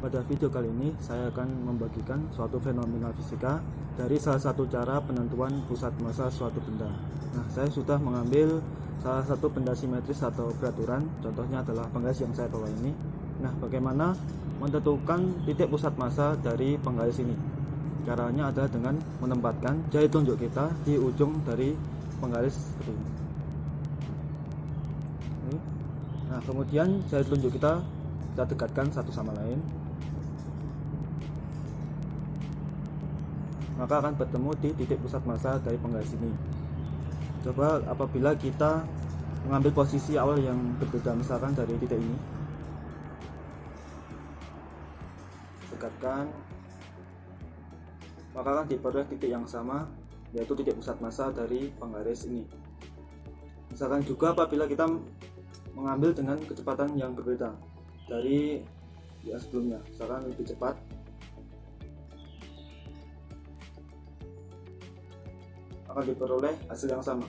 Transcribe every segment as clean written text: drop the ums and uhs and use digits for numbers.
Pada video kali ini saya akan membagikan suatu fenomena fisika dari salah satu cara penentuan pusat massa suatu benda. Nah, saya sudah mengambil salah satu benda simetris atau beraturan, contohnya adalah penggaris yang saya bawa ini. Nah, bagaimana menentukan titik pusat massa dari penggaris ini? Caranya adalah dengan menempatkan jari telunjuk kita di ujung dari penggaris seperti ini. Nah, kemudian jari telunjuk kita dekatkan satu sama lain, maka akan bertemu di titik pusat massa dari penggaris ini. Coba apabila kita mengambil posisi awal yang berbeda, misalkan dari titik ini, dekatkan, maka akan diperoleh titik yang sama, yaitu titik pusat massa dari penggaris ini. Misalkan juga apabila kita mengambil dengan kecepatan yang berbeda dari yang sebelumnya, misalkan lebih cepat, akan diperoleh hasil yang sama.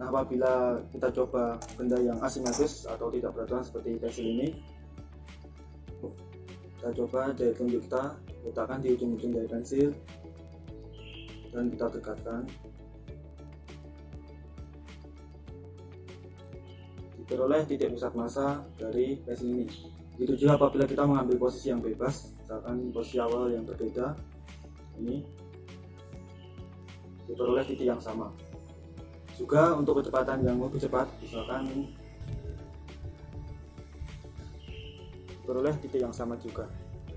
Nah, apabila kita coba benda yang asimetris atau tidak beraturan seperti pensil ini, kita coba jari telunjuk kita letakkan di ujung-ujung dari pensil dan kita dekatkan, diperoleh titik pusat massa dari pensil ini. Begitu juga apabila kita mengambil posisi yang bebas, misalkan posisi awal yang berbeda, ini diperoleh titik yang sama. Juga untuk kecepatan yang lebih cepat, misalkan diperoleh titik yang sama juga.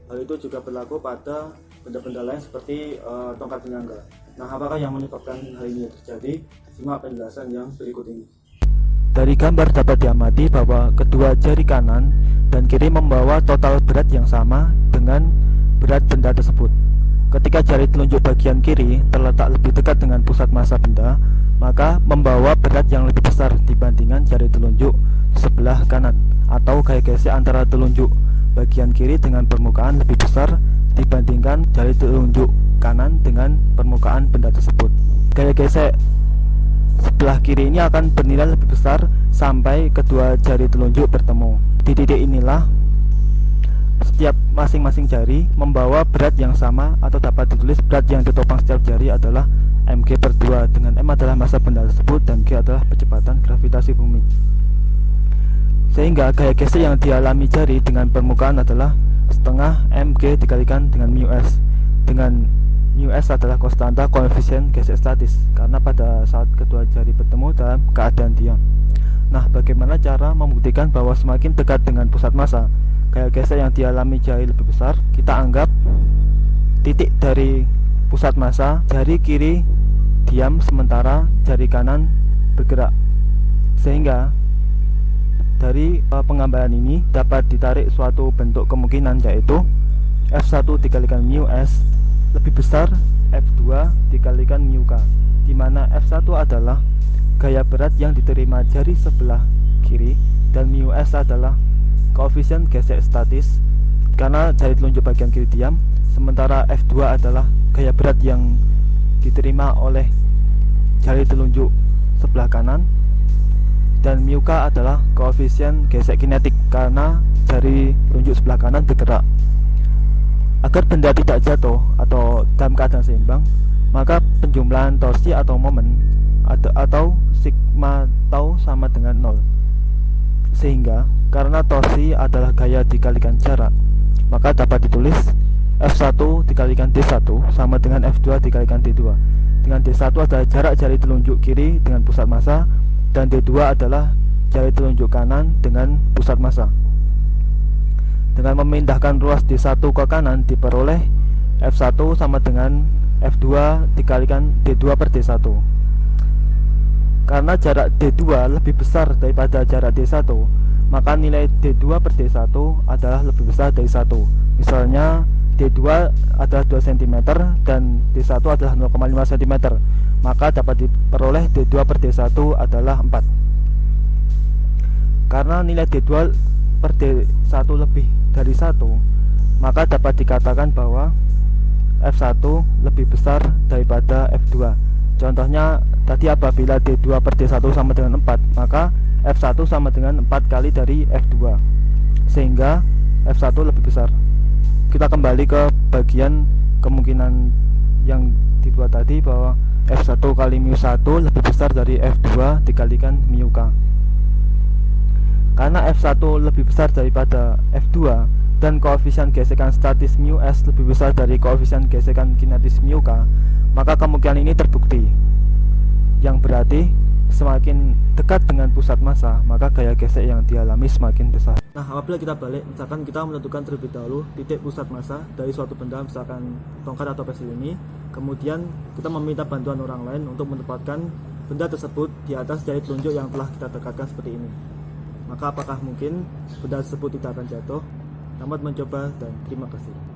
Hal itu juga berlaku pada benda-benda lain seperti tongkat penyangga. Nah, apakah yang menyebabkan hal ini terjadi? Simak penjelasan yang berikut ini. Dari gambar dapat diamati bahwa kedua jari kanan dan kiri membawa total berat yang sama dengan berat benda tersebut. Ketika jari telunjuk bagian kiri terletak lebih dekat dengan pusat massa benda, maka membawa berat yang lebih besar dibandingkan jari telunjuk sebelah kanan, atau gaya gesek antara telunjuk bagian kiri dengan permukaan lebih besar dibandingkan jari telunjuk kanan dengan permukaan benda tersebut. Gaya gesek sebelah kiri ini akan bernilai lebih besar sampai kedua jari telunjuk bertemu. Di titik inilah setiap masing-masing jari membawa berat yang sama, atau dapat ditulis berat yang ditopang setiap jari adalah mg/2, dengan m adalah massa benda tersebut dan g adalah percepatan gravitasi bumi. Sehingga gaya gesek yang dialami jari dengan permukaan adalah setengah mg dikalikan dengan μs, dengan μs adalah konstanta koefisien gesek statis karena pada saat kedua jari bertemu dalam keadaan diam. Nah, bagaimana cara membuktikan bahwa semakin dekat dengan pusat massa, gaya gesek yang dialami jari lebih besar? Kita anggap titik dari pusat massa jari kiri diam sementara jari kanan bergerak, sehingga dari penggambaran ini dapat ditarik suatu bentuk kemungkinan, yaitu F1 dikalikan μs lebih besar F2 dikalikan μk, di mana F1 adalah gaya berat yang diterima jari sebelah kiri dan μs adalah koefisien gesek statis karena jari telunjuk bagian kiri diam, sementara F2 adalah gaya berat yang diterima oleh jari telunjuk sebelah kanan, dan μk adalah koefisien gesek kinetik karena jari telunjuk sebelah kanan bergerak. Agar benda tidak jatuh atau dalam keadaan seimbang, maka penjumlahan torsi atau momen atau sigma tau sama dengan 0. Sehingga karena torsi adalah gaya dikalikan jarak, maka dapat ditulis F1 dikalikan D1 sama dengan F2 dikalikan D2, dengan D1 adalah jarak jari telunjuk kiri dengan pusat massa, dan D2 adalah jari telunjuk kanan dengan pusat massa. Dengan memindahkan ruas D1 ke kanan, diperoleh F1 sama dengan F2 dikalikan D2 per D1. Karena jarak D2 lebih besar daripada jarak D1, maka nilai D2 per D1 adalah lebih besar dari 1. Misalnya D2 adalah 2 cm dan D1 adalah 0,5 cm, maka dapat diperoleh D2 per D1 adalah 4. Karena nilai D2 per D1 lebih dari 1, maka dapat dikatakan bahwa F1 lebih besar daripada F2. Contohnya tadi apabila D2 per D1 sama dengan 4, maka F1 sama dengan 4 kali dari F2, sehingga F1 lebih besar. kita kembali ke bagian kemungkinan yang dibuat tadi, bahwa F1 kali μ1 lebih besar dari F2 dikalikan μk. Karena F1 lebih besar daripada F2 dan koefisien gesekan statis μs lebih besar dari koefisien gesekan kinetis μk, maka kemungkinan ini terbukti, yang berarti semakin dekat dengan pusat massa, maka gaya gesek yang dialami semakin besar. Nah, apabila kita balik, misalkan kita menentukan terlebih dahulu titik pusat massa dari suatu benda, misalkan tongkat atau pensil ini, kemudian kita meminta bantuan orang lain untuk menempatkan benda tersebut di atas jari telunjuk yang telah kita dekatkan seperti ini. Maka apakah mungkin benda tersebut tidak akan jatuh? Selamat mencoba dan terima kasih.